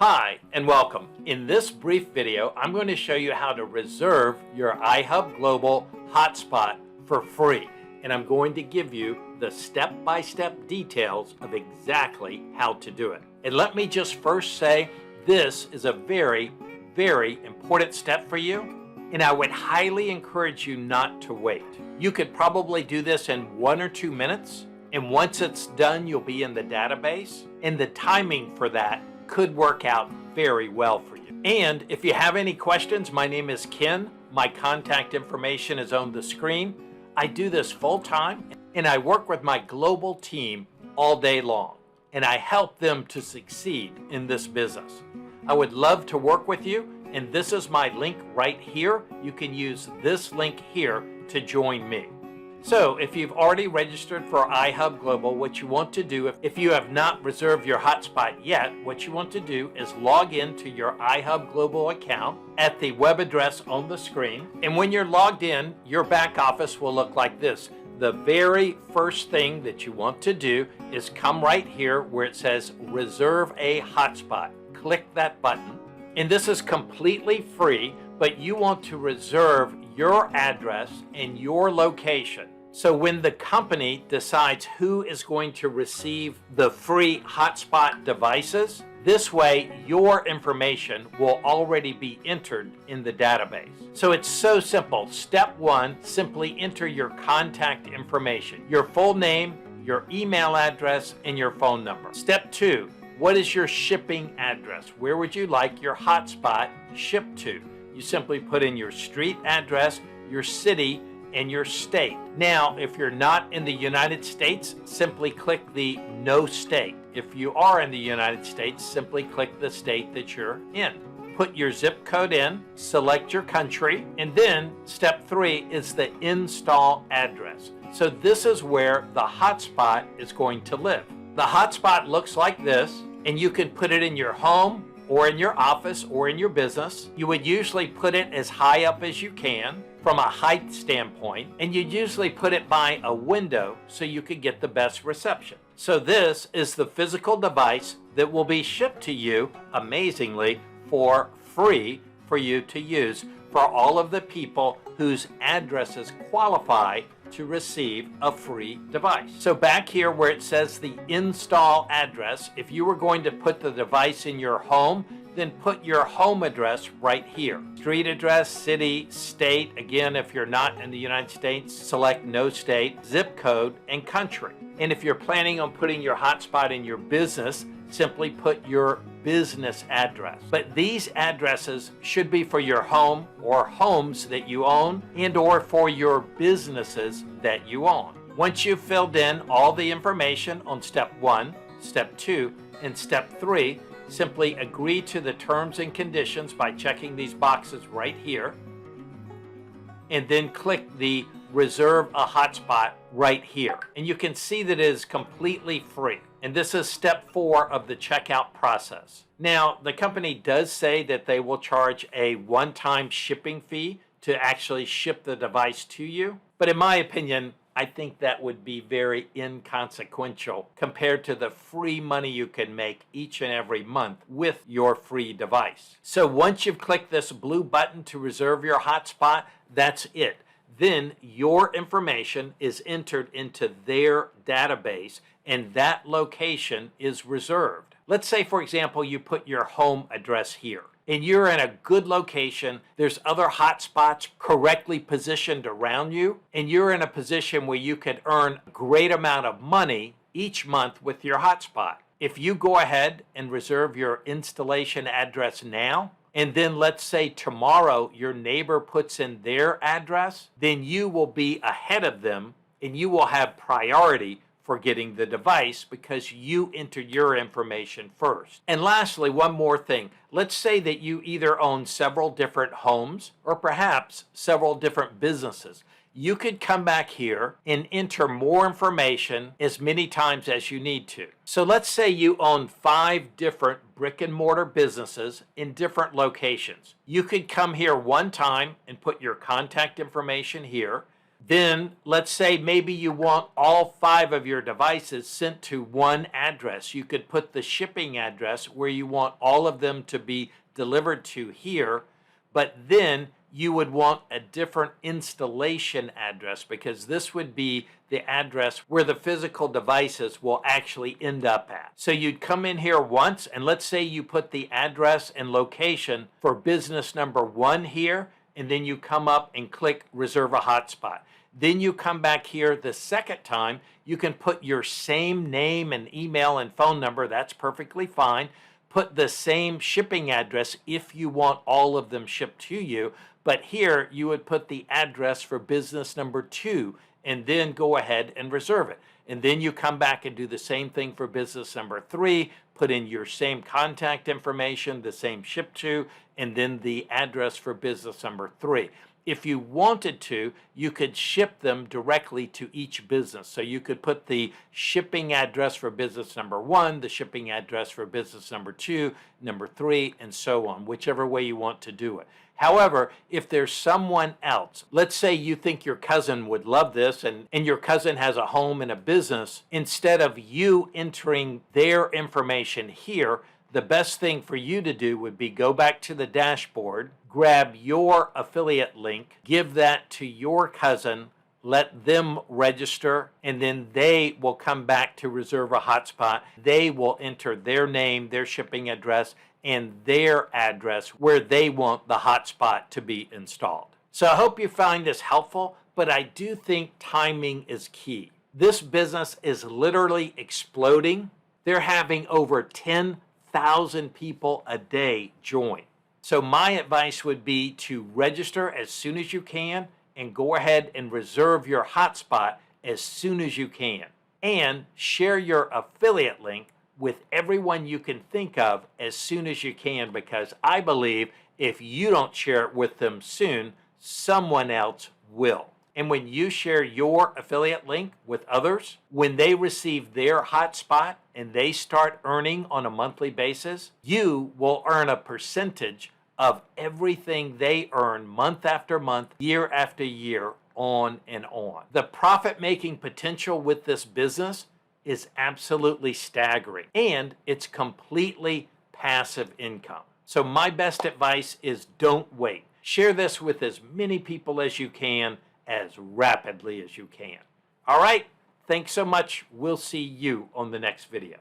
Hi and welcome. In this brief video, I'm going to show you how to reserve your iHub.global Hotspot for free. And I'm going to give you the step-by-step details of exactly how to do it. And let me just first say, this is a very, very important step for you. And I would highly encourage you not to wait. You could probably do this in 1 or 2 minutes. And once it's done, you'll be in the database. And the timing for that could work out very well for you. And if you have any questions, my name is Ken. My contact information is on the screen. I do this full time and I work with my global team all day long. And I help them to succeed in this business. I would love to work with you. And this is my link right here. You can use this link here to join me. So if you've already registered for iHub Global, what you want to do, if you have not reserved your hotspot yet, what you want to do is log into your iHub Global account at the web address on the screen. And when you're logged in, your back office will look like this. The very first thing that you want to do is come right here where it says Reserve a Hotspot. Click that button. And this is completely free, but you want to reserve your address and your location. So when the company decides who is going to receive the free hotspot devices, this way your information will already be entered in the database. So it's so simple. Step 1, simply enter your contact information, your full name, your email address, and your phone number. Step 2, what is your shipping address? Where would you like your hotspot shipped to? You simply put in your street address, your city, and your state. Now, if you're not in the United States, simply click the No State. If you are in the United States, simply click the state that you're in. Put your zip code in, select your country, and then step 3 is the install address. So this is where the hotspot is going to live. The hotspot looks like this, and you can put it in your home, or in your office, or in your business. You would usually put it as high up as you can from a height standpoint, and you'd usually put it by a window so you could get the best reception. So this is the physical device that will be shipped to you, amazingly, for free for you to use for all of the people whose addresses qualify to receive a free device. So back here where it says the install address, if you were going to put the device in your home, then put your home address right here. Street address, city, state. Again, if you're not in the United States, select no state, zip code, and country. And if you're planning on putting your hotspot in your business, simply put your business address. But these addresses should be for your home or homes that you own and or for your businesses that you own. Once you've filled in all the information on step 1, step 2, and step 3, simply agree to the terms and conditions by checking these boxes right here. And then click the Reserve a Hotspot right here. And you can see that it is completely free. And this is step 4 of the checkout process. Now, the company does say that they will charge a one-time shipping fee to actually ship the device to you. But in my opinion, I think that would be very inconsequential compared to the free money you can make each and every month with your free device. So once you've clicked this blue button to reserve your hotspot, that's it. Then your information is entered into their database and that location is reserved. Let's say, for example, you put your home address here and you're in a good location. There's other hotspots correctly positioned around you and you're in a position where you could earn a great amount of money each month with your hotspot. If you go ahead and reserve your installation address now, and then let's say tomorrow your neighbor puts in their address, then you will be ahead of them and you will have priority for getting the device because you entered your information first. And lastly, one more thing. Let's say that you either own several different homes or perhaps several different businesses. You could come back here and enter more information as many times as you need to. So let's say you own 5 different brick and mortar businesses in different locations. You could come here one time and put your contact information here, Then let's say maybe you want all 5 of your devices sent to one address. You could put the shipping address where you want all of them to be delivered to here, but then you would want a different installation address because this would be the address where the physical devices will actually end up at. So you'd come in here once, and let's say you put the address and location for business number 1 here, and then you come up and click Reserve a Hotspot. Then you come back here the second time. You can put your same name and email and phone number. That's perfectly fine. Put the same shipping address if you want all of them shipped to you. But here you would put the address for business number 2 and then go ahead and reserve it. And then you come back and do the same thing for business number 3, put in your same contact information, the same ship to, and then the address for business number 3. If you wanted to, you could ship them directly to each business. So you could put the shipping address for business number 1, the shipping address for business number 2, number 3, and so on, whichever way you want to do it. However, if there's someone else, let's say you think your cousin would love this and your cousin has a home and a business, instead of you entering their information here, the best thing for you to do would be go back to the dashboard, grab your affiliate link, give that to your cousin, let them register, and then they will come back to Reserve a Hotspot. They will enter their name, their shipping address, and their address where they want the hotspot to be installed. So I hope you find this helpful, but I do think timing is key. This business is literally exploding. They're having over 10,000 people a day join. So my advice would be to register as soon as you can and go ahead and reserve your hotspot as soon as you can. And share your affiliate link with everyone you can think of as soon as you can, because I believe if you don't share it with them soon, someone else will. And when you share your affiliate link with others, when they receive their hotspot and they start earning on a monthly basis, you will earn a percentage of everything they earn month after month, year after year, on and on. The profit-making potential with this business is absolutely staggering, and it's completely passive income. So my best advice is don't wait. Share this with as many people as you can, as rapidly as you can. All right, thanks so much. We'll see you on the next video.